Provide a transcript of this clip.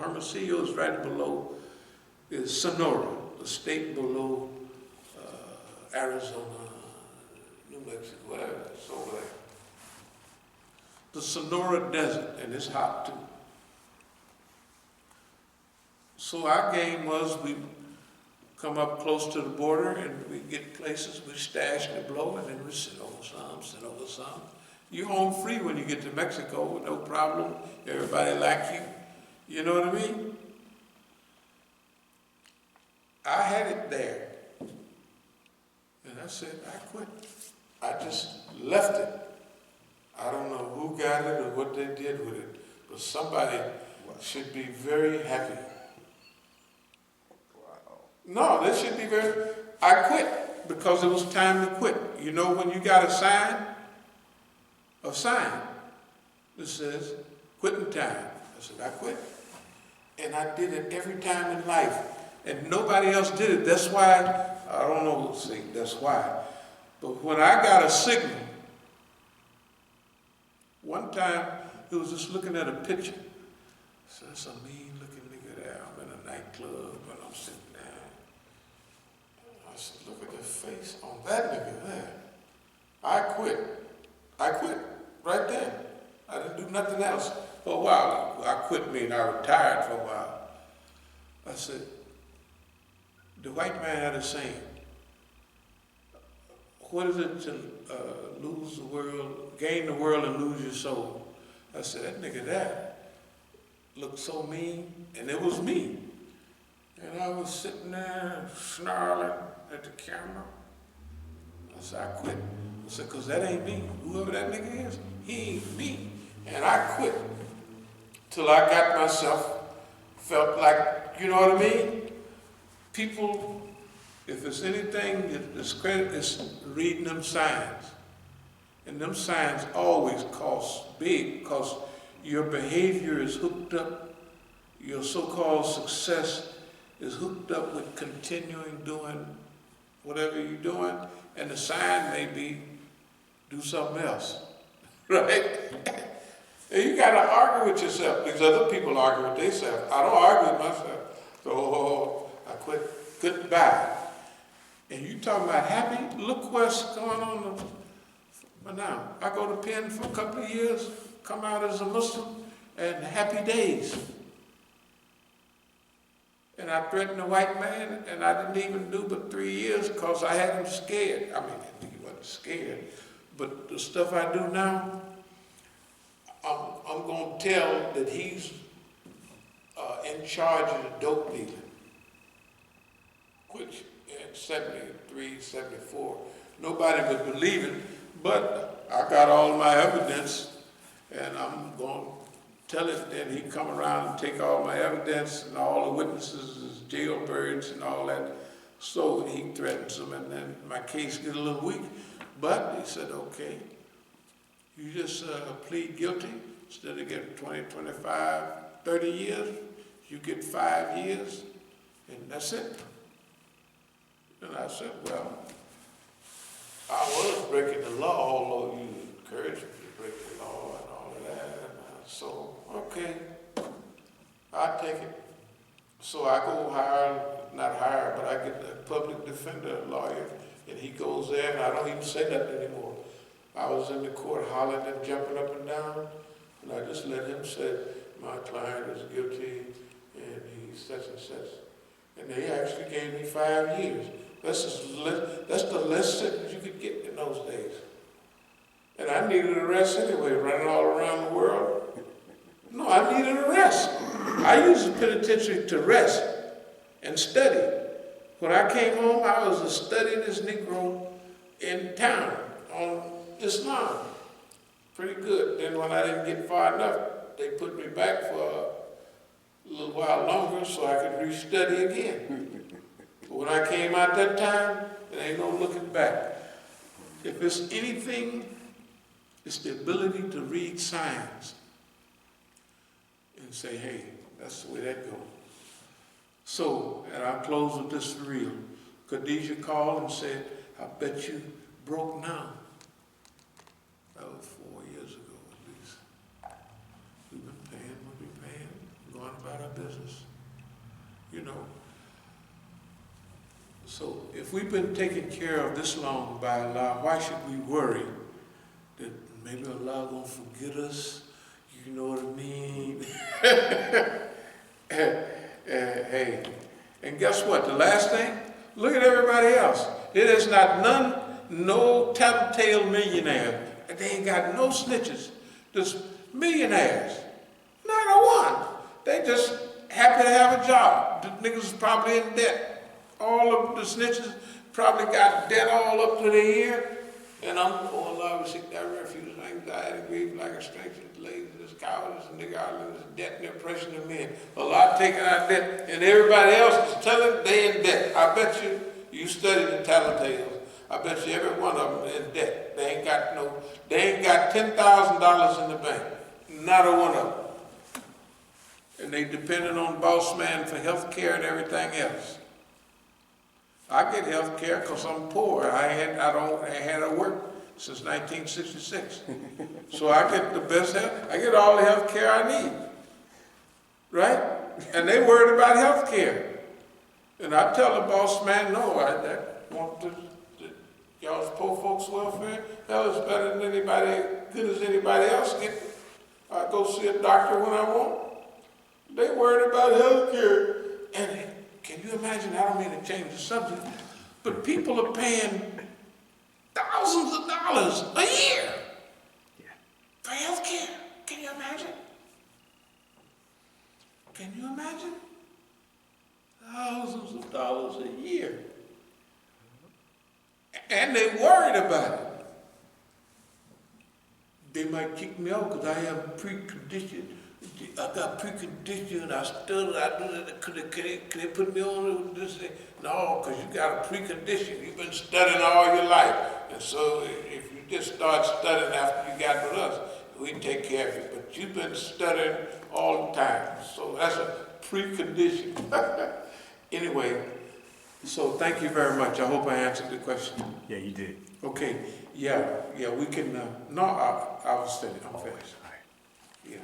Hermosillo is right below, is Sonora, the state below Arizona, New Mexico, whatever, it's over there. The Sonora Desert, and it's hot too. So our game was we come up close to the border and we get places, we stash the blow, and then we send over some. You're home free when you get to Mexico, no problem. Everybody like you. You know what I mean? I had it there. And I said, I quit. I just left it. I don't know who got it or what they did with it, but somebody should be very happy. No, they should be very, I quit because it was time to quit. You know when you got a sign that says, quitting time. I said, I quit. And I did it every time in life. And nobody else did it. That's why, I don't know, see, that's why. But when I got a signal, one time, he was just looking at a picture. So that's a mean looking nigga there. I'm in a nightclub and I'm sitting down. I said, look at the face on that nigga there. I quit right then. I didn't do nothing else for a while. I quit meaning I retired for a while. I said, the white man had a saying, what is it to lose the world, gain the world and lose your soul? I said, that nigga there looked so mean, and it was me. And I was sitting there snarling at the camera. I said, I quit. I said, because that ain't me. Whoever that nigga is, he ain't me. And I quit till I got myself, felt like, you know what I mean? People, if it's anything that's credit, it's reading them signs. And them signs always cost big because your behavior is hooked up, your so-called success is hooked up with continuing doing whatever you're doing, and the sign may be do something else, right? And you gotta argue with yourself because other people argue with themselves. I don't argue with myself. So I quit, goodbye. And you talking about happy? Look what's going on now. I go to Penn for a couple of years, come out as a Muslim, and happy days. And I threatened the white man, and I didn't even do but 3 years because I had him scared. I mean, he wasn't scared. But the stuff I do now, I'm going to tell that he's in charge of the dope dealing, which in 73, 74, nobody would believe it, but I got all my evidence, and I'm going to tell it, then he come around and take all my evidence, and all the witnesses is jailbirds and all that, so he threatens them, and then my case get a little weak, but he said, okay, you just plead guilty, instead of getting 20, 25, 30 years, you get 5 years, and that's it. And I said, well, I was breaking the law, although you encouraged me to break the law and all of that. And so, okay, I take it. So I go not hire, but I get a public defender, a lawyer, and he goes there, and I don't even say nothing anymore. I was in the court hollering and jumping up and down, and I just let him say, my client is guilty, and he's such and such. And they actually gave me 5 years. That's the less sentence you could get in those days. And I needed a rest anyway, running all around the world. No, I needed a rest. I used the penitentiary to rest and study. When I came home, I was studying this Negro in town on Islam. Pretty good. Then when I didn't get far enough, they put me back for a little while longer so I could restudy again. But when I came out that time, there ain't no looking back. If it's anything, it's the ability to read signs and say, hey, that's the way that goes. So, and I'll close with this for real. Khadijah called and said, I bet you broke now. That was 4 years ago at least. We've been paying, going about our business. know. So if we've been taken care of this long by Allah, why should we worry that maybe Allah gonna forget us? You know what I mean? Hey, and guess what? The last thing, look at everybody else. There is not no tattletale millionaire. They ain't got no snitches. Just millionaires. Not a one. They just happy to have a job. The niggas is probably in debt. All of the snitches probably got debt all up to their ear. And oh Allah, we seek that refuge, anxiety, grief, lack of strength, laziness, cowardice, negligence, debt and oppression of men. Allah taking our debt, and everybody else is telling they in debt. I bet you studied the tattletales. I bet you every one of them is in debt. They ain't got $10,000 in the bank. Not a one of them. And they depending on boss man for health care and everything else. I get health care because I'm poor. I had to work since 1966. So I get the best health. I get all the health care I need. Right? And they worried about health care. And I tell the boss man, no, I want y'all's poor folks' welfare. Hell, is better than anybody, good as anybody else get. I go see a doctor when I want. They worried about health care. And can you imagine, I don't mean to change the subject, but people are paying thousands of dollars a year for health care. Can you imagine? Can you imagine? Thousands of dollars a year. And they worried about it. They might kick me out because I have preconditioned. I got preconditioned, I studied, I do that. Could they put me on this thing? No, because you got a precondition. You've been studying all your life. And so if you just start studying after you got with us, we take care of you. But you've been studying all the time. So that's a precondition. Anyway, so thank you very much. I hope I answered the question. Yeah, you did. Okay, yeah, we can, no, I was studying, I'm finished. All right. Yeah.